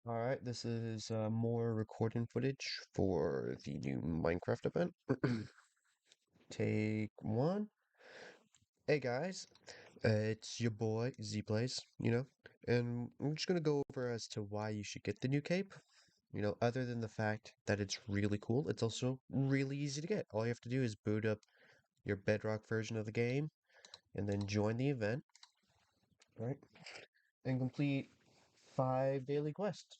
Alright, this is more recording footage for the new Minecraft event. Take one. Hey guys, it's your boy Zplays, and I'm just gonna go over as to why you should get the new cape. Other than the fact that it's really cool, it's also really easy to get. All you have to do is boot up your Bedrock version of the game and then join the event, right? And complete 5 daily quests.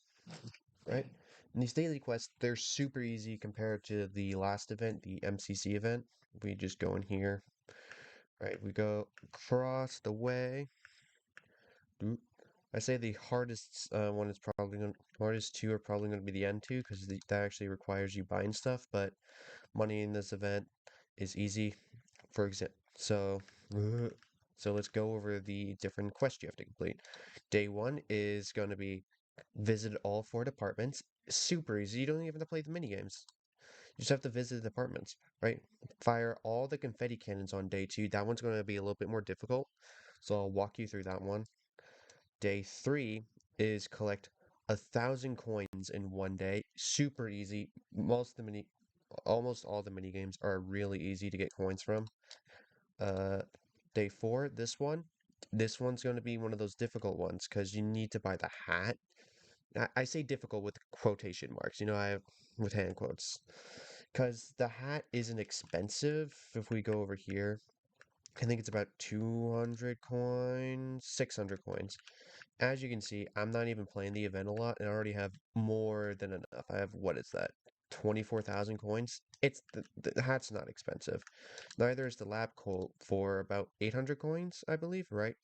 Right? And these daily quests, they're super easy compared to the last event, the MCC event. We just go in here, right? We go across the way. I say the hardest one is probably going hardest two are probably going to be the end two because that actually requires you buying stuff. But money in this event is easy. For example, so let's go over the different quests you have to complete. Day one is going to be visit all 4 departments. Super easy. You don't even have to play the mini games. You just have to visit the departments, right? Fire all the confetti cannons on day two. That one's going to be a little bit more difficult, so I'll walk you through that one. Day three is collect 1,000 coins in one day. Super easy. Almost all the mini games are really easy to get coins from. Uh, Day four, this one's going to be one of those difficult ones because you need to buy the hat. I say difficult with quotation marks. I have with hand quotes. Because the hat isn't expensive. If we go over here, I think it's about 200 coins, 600 coins. As you can see, I'm not even playing the event a lot, and I already have more than enough. I have, what is that, 24,000 coins? The hat's not expensive. Neither is the lab coat for about 800 coins, I believe, right?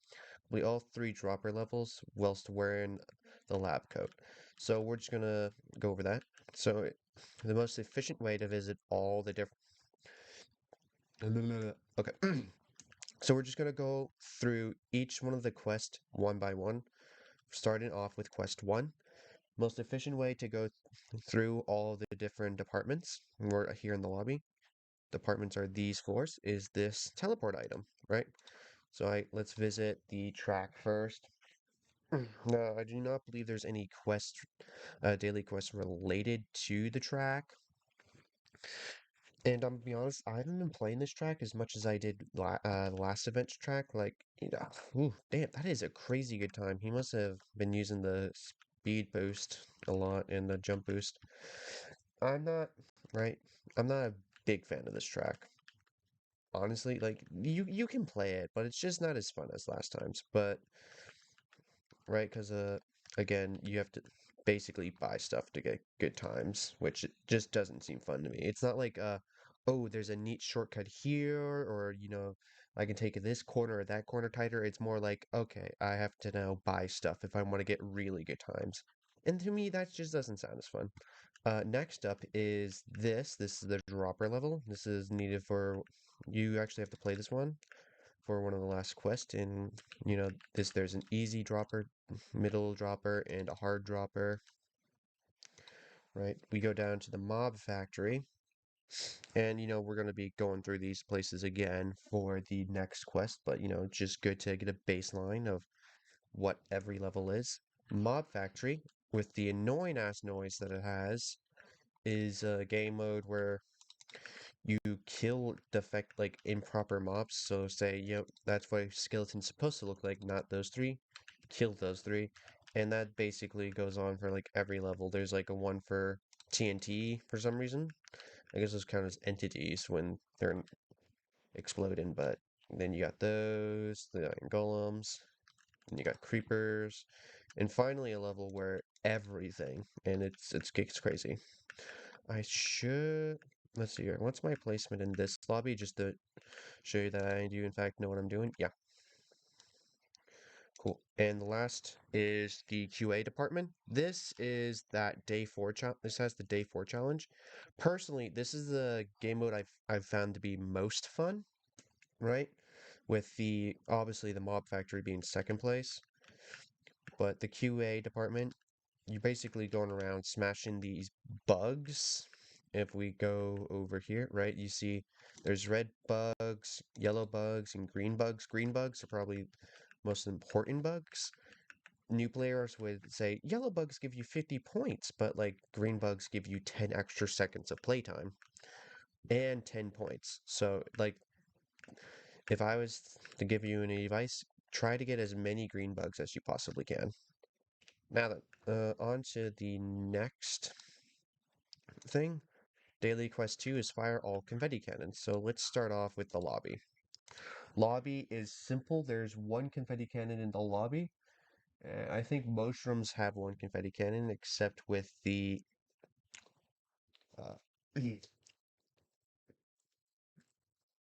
We all 3 dropper levels whilst wearing the lab coat. So we're just gonna go over that. So the most efficient way to visit all the different. Okay. So we're just gonna go through each one of the quests one by one, starting off with quest one. Most efficient way to go through all the different departments. We're here in the lobby. Departments are these floors. Is this teleport item, right? So let's visit the track first. No, I do not believe there's any daily quest related to the track. And I'm gonna be honest, I haven't been playing this track as much as I did the last event's track. Like, ooh, damn, that is a crazy good time. He must have been using the speed boost a lot and the jump boost. I'm not, right? I'm not a big fan of this track. Honestly, like you can play it, but it's just not as fun as last times. But right, because again, you have to basically buy stuff to get good times, which it just doesn't seem fun to me. It's not like oh, there's a neat shortcut here, or I can take this corner or that corner tighter. It's more like, okay, I have to now buy stuff if I want to get really good times. And to me, that just doesn't sound as fun. Next up is this. This is the dropper level. This is needed for you actually have to play this one for one of the last quests. And there's an easy dropper, middle dropper, and a hard dropper. Right? We go down to the mob factory, and we're going to be going through these places again for the next quest, but just good to get a baseline of what every level is. Mob factory, with the annoying ass noise that it has, is a game mode where you kill defect like improper mobs. So say, that's what a skeleton's supposed to look like, not those three. Kill those three. And that basically goes on for like every level. There's like a one for TNT for some reason. I guess those count as entities when they're exploding, but then you got those, the iron golems, and you got creepers, and finally a level where everything, and it gets crazy. I should. Let's see here. What's my placement in this lobby? Just to show you that I do, in fact, know what I'm doing. Yeah, cool. And the last is the QA department. This is that day four challenge. This has the day four challenge. Personally, this is the game mode I've found to be most fun. Right, with the obviously the mob factory being second place, but the QA department, you're basically going around smashing these bugs. If we go over here, right, you see there's red bugs, yellow bugs, and green bugs. Green bugs are probably most important bugs. new players would say yellow bugs give you 50 points, but like green bugs give you 10 extra seconds of playtime and 10 points. So like if I was to give you any advice, try to get as many green bugs as you possibly can. Now then, on to the next thing. Daily Quest 2 is fire all confetti cannons. So let's start off with the lobby. Lobby is simple. There's one confetti cannon in the lobby. I think most rooms have one confetti cannon, except with the uh,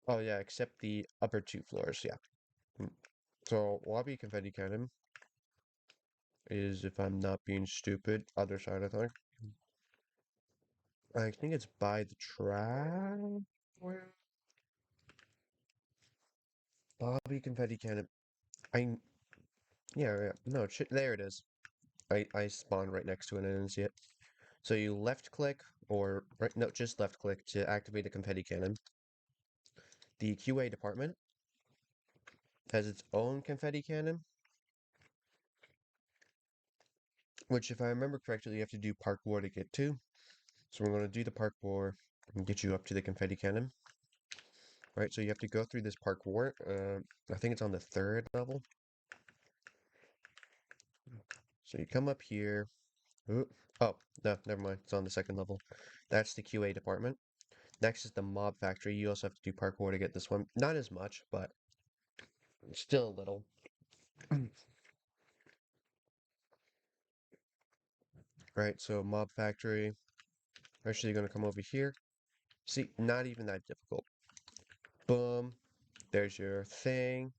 oh yeah, except the upper two floors. Yeah. So lobby confetti cannon is, if I'm not being stupid, other side I think. I think it's by the track. Lobby confetti cannon. I yeah, no, there it is. I spawned right next to it and I didn't see it. So you left click or right no, just left click to activate the confetti cannon. The QA department has its own confetti cannon, which if I remember correctly, you have to do parkour to get to. So we're going to do the parkour and get you up to the confetti cannon. Right, so you have to go through this parkour. I think it's on the third level. So you come up here. Ooh, oh, no, never mind. It's on the second level. That's the QA department. Next is the mob factory. You also have to do parkour to get this one. Not as much, but still a little. Right, so mob factory. Actually, you're going to come over here. See, not even that difficult. Boom. There's your thing.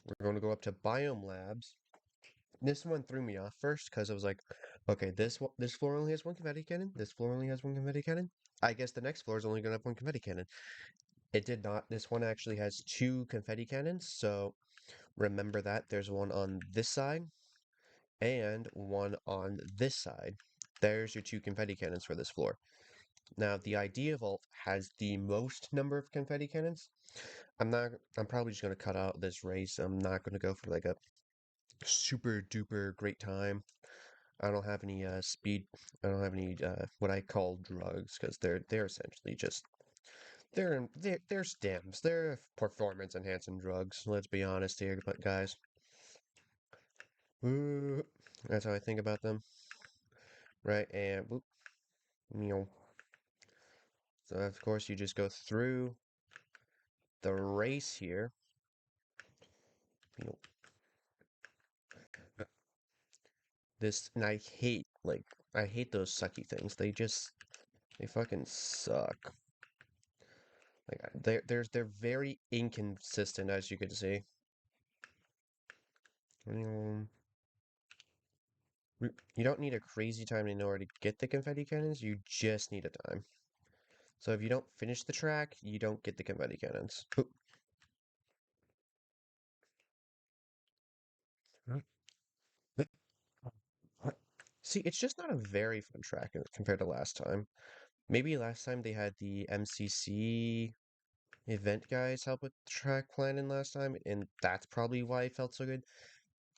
We're going to go up to Biome Labs. This one threw me off first because I was like, okay, this floor only has one confetti cannon. This floor only has one confetti cannon. I guess the next floor is only going to have one confetti cannon. It did not. This one actually has two confetti cannons. So remember that there's one on this side and one on this side. There's your two confetti cannons for this floor. Now, the Idea Vault has the most number of confetti cannons. I'm probably just going to cut out this race. I'm not going to go for like a super duper great time. I don't have any speed. I don't have any what I call drugs because they're essentially just they're stems. They're performance enhancing drugs. Let's be honest here, but guys, ooh, that's how I think about them, right? And whoop, you know, so of course you just go through the race here. You know, this and I hate those sucky things. They fucking suck. Like they're very inconsistent as you can see. Um, you don't need a crazy time in order to get the confetti cannons. You just need a time. So if you don't finish the track, you don't get the confetti cannons. Oop. See, it's just not a very fun track compared to last time. Maybe last time they had the MCC event guys help with the track planning last time, and that's probably why it felt so good.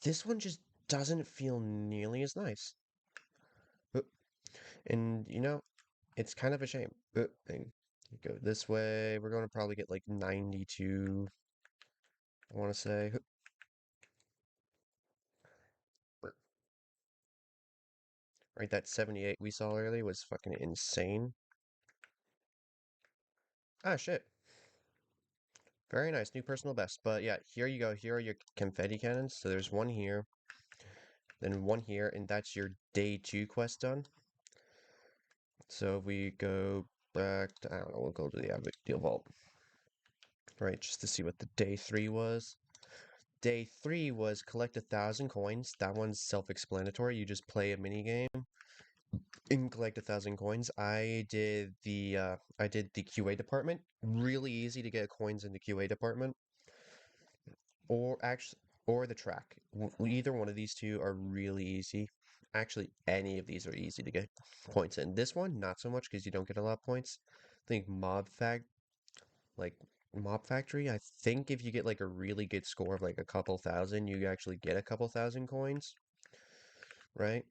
This one just doesn't feel nearly as nice. And it's kind of a shame. And go this way. We're going to probably get like 92, I want to say. Right, that 78 we saw earlier was fucking insane. Ah, shit. Very nice, new personal best. But yeah, here you go. Here are your confetti cannons. So there's one here, then one here, and that's your day 2 quest done. So if we go back to, I don't know, we'll go to the Ideal Vault. Right, just to see what the day 3 was. Day 3 was collect 1,000 coins. That one's self-explanatory. You just play a mini game and collect 1,000 coins. I did the QA department. Really easy to get coins in the QA department, or actually, or the track. Either one of these two are really easy. Actually, any of these are easy to get points in. This one, not so much because you don't get a lot of points. I think Mob Fag, like Mob Factory, I think if you get like a really good score of like a couple thousand, you actually get a couple thousand coins, right?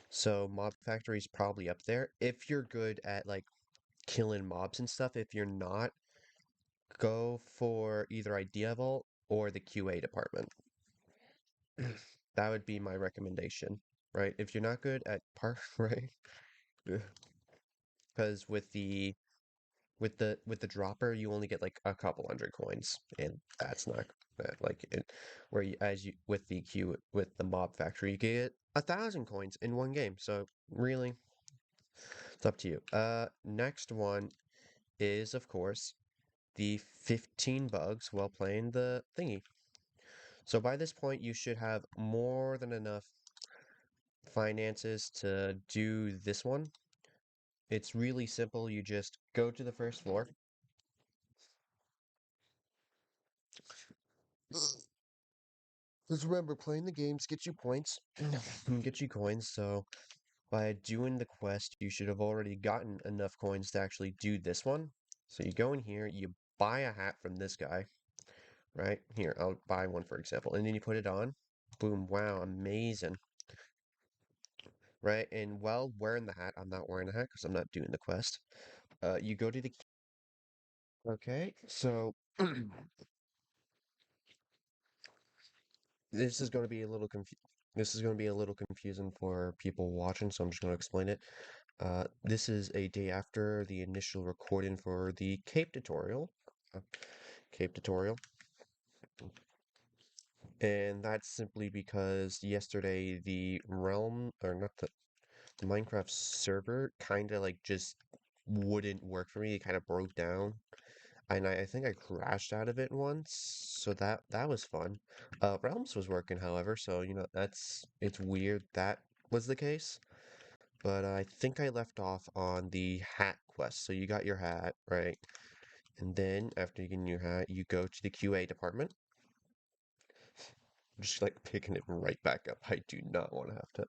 So Mob Factory is probably up there. If you're good at like killing mobs and stuff, if you're not, go for either Idea Vault or the QA department. That would be my recommendation, right? If you're not good at part, right? Because with the dropper, you only get like a couple hundred coins, and that's not that like it. Where you, as you with the Q with the Mob Factory, you get 1,000 coins in one game. So really, it's up to you. Next one is of course the 15 bugs while playing the thingy. So by this point, you should have more than enough finances to do this one. It's really simple. You just go to the first floor. Just remember, playing the games gets you points, get you coins. So by doing the quest, you should have already gotten enough coins to actually do this one. So you go in here, you buy a hat from this guy, right? Here, I'll buy one for example, and then you put it on. Boom, wow, amazing. Right? And while wearing the hat, I'm not wearing a hat because I'm not doing the quest. You go to the okay, so this is going to be a little this is going to be a little confusing for people watching, so I'm just going to explain it. This is a day after the initial recording for the Cape tutorial. Uh, Cape tutorial. And that's simply because yesterday the Realm, or not the Minecraft server, kind of like just wouldn't work for me. It kind of broke down. And I think I crashed out of it once, so that was fun. Realms was working, however, so it's weird that was the case. But I think I left off on the hat quest. So you got your hat, right? And then after you get your hat, you go to the QA department. I'm just like picking it right back up. I do not want to have to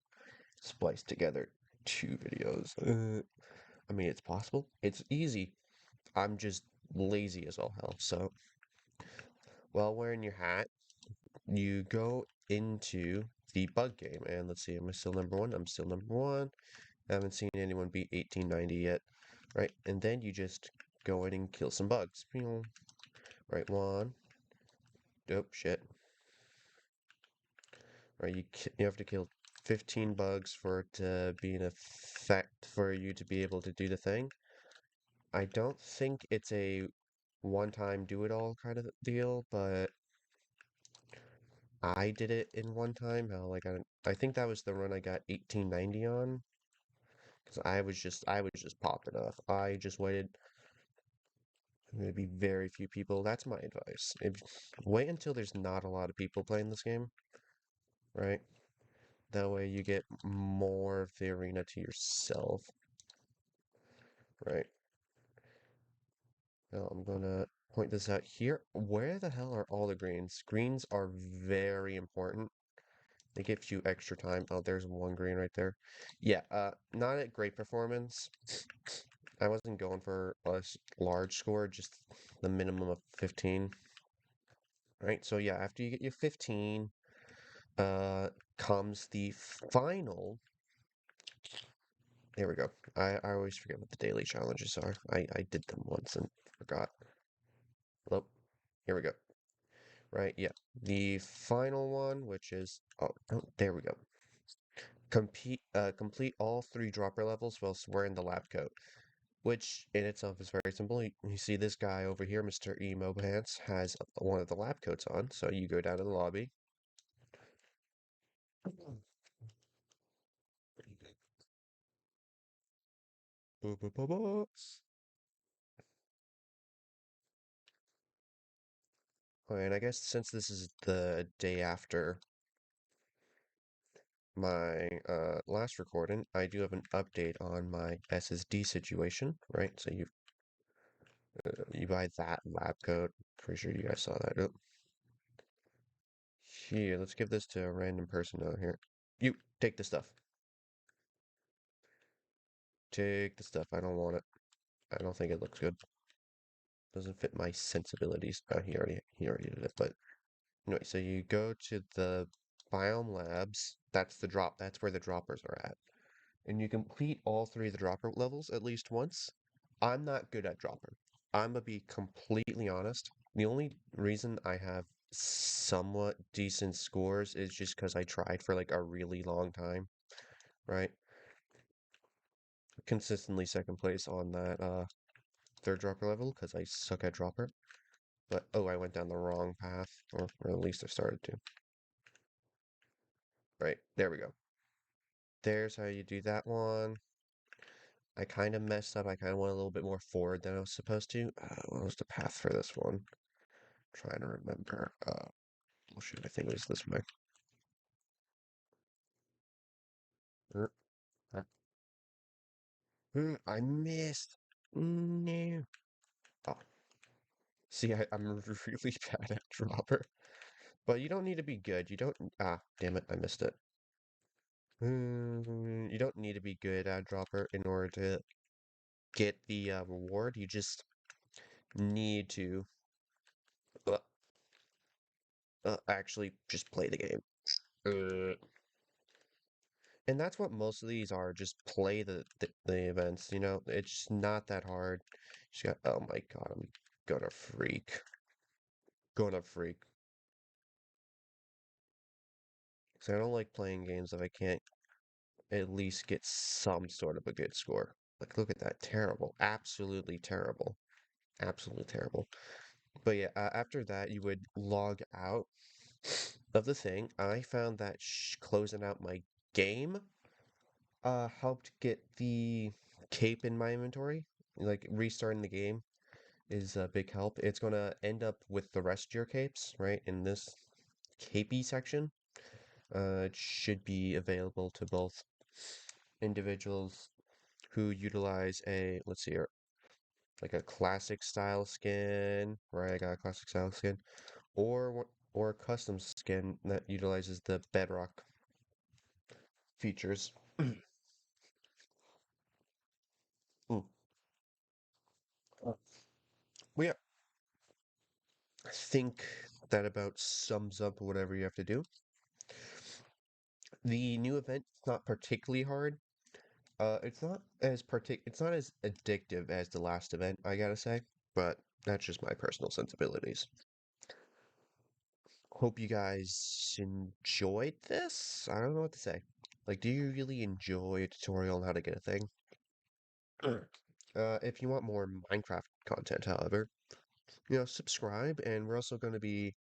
splice together two videos. I mean, it's possible. It's easy. I'm just lazy as all hell. So while wearing your hat, you go into the bug game. And let's see, am I still number one? I'm still number one. I haven't seen anyone beat 1890 yet, right? And then you just go in and kill some bugs. Right, one. Dope, shit. Right, you have to kill 15 bugs for it to be an effect for you to be able to do the thing. I don't think it's a one-time do-it-all kind of deal, but I did it in one time. How like I think that was the run I got 1890 on, because I was just popping off. I just waited. There'd be very few people. That's my advice. Wait until there's not a lot of people playing this game, right? That way you get more of the arena to yourself, right? Now I'm gonna point this out here. Where the hell are all the greens? Greens are very important. They give you extra time. Oh, there's one green right there. Yeah, not a great performance. I wasn't going for a large score, just the minimum of 15. Right, so yeah, after you get your 15, uh, comes the final. There we go. I always forget what the daily challenges are. I did them once and forgot. Oh, here we go. Right, yeah. The final one, which is oh, there we go. Complete all three dropper levels whilst wearing the lab coat, which in itself is very simple. You see this guy over here, Mr. Emo Pants, has one of the lab coats on. So you go down to the lobby. Boop, boop, boop, boop. Okay, and I guess since this is the day after my last recording, I do have an update on my SSD situation, right? So you buy that lab coat. Pretty sure you guys saw that. Oh, here, let's give this to a random person out here. You take the stuff. Take the stuff. I don't want it. I don't think it looks good. Doesn't fit my sensibilities. Oh, he already did it. But anyway, so you go to the Biome Labs. That's where the droppers are at. And you complete all three of the dropper levels at least once. I'm not good at dropper. I'm gonna be completely honest. The only reason I have somewhat decent scores is just because I tried for like a really long time, right? Consistently second place on that third dropper level because I suck at dropper. But oh, I went down the wrong path, or at least I started to. Right, there we go. There's how you do that one. I kind of messed up. I kind of went a little bit more forward than I was supposed to. What was the path for this one? Trying to remember. Well, shoot, I think it was this way. Er, I missed. No. Oh, see, I'm really bad at dropper. But you don't need to be good. You don't. Ah, damn it, I missed it. You don't need to be good at dropper in order to get the reward. You just need to uh, actually just play the game. Uh, and that's what most of these are. Just play the events. It's not that hard. Just got. Oh my god, I'm gonna freak. Gonna freak. So I don't like playing games if I can't at least get some sort of a good score. Like, look at that. Terrible. Absolutely terrible. Absolutely terrible. But yeah, after that, you would log out of the thing. I found that closing out my game helped get the cape in my inventory. Like, restarting the game is a big help. It's gonna end up with the rest of your capes, right, in this capey section. It should be available to both individuals who utilize let's see here, like a classic style skin, right? I got a classic style skin, or a custom skin that utilizes the bedrock features. Mm. Well, yeah, I think that about sums up whatever you have to do. The new event is not particularly hard. It's not as addictive as the last event, I gotta say, but that's just my personal sensibilities. Hope you guys enjoyed this. I don't know what to say. Like, do you really enjoy a tutorial on how to get a thing? If you want more Minecraft content, however, subscribe, and we're also going to be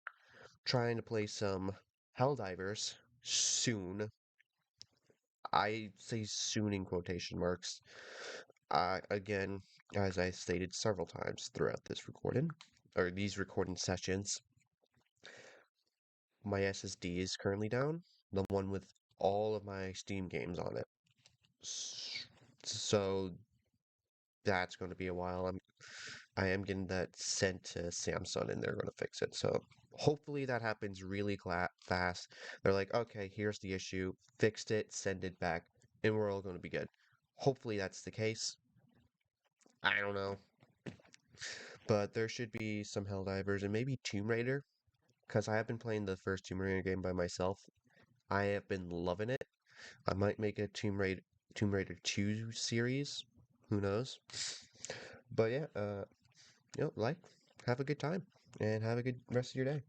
trying to play some Helldivers soon. I say soon in quotation marks. Again, as I stated several times throughout this recording, or these recording sessions, my SSD is currently down, the one with all of my Steam games on it. So that's going to be a while. I am getting that sent to Samsung and they're going to fix it. So hopefully that happens really fast. They're like, okay, here's the issue, fixed it, send it back, and we're all going to be good. Hopefully that's the case. I don't know. But there should be some Helldivers and maybe Tomb Raider, because I have been playing the first Tomb Raider game by myself. I have been loving it. I might make a Tomb Raider 2 series. Who knows? But yeah, have a good time and have a good rest of your day.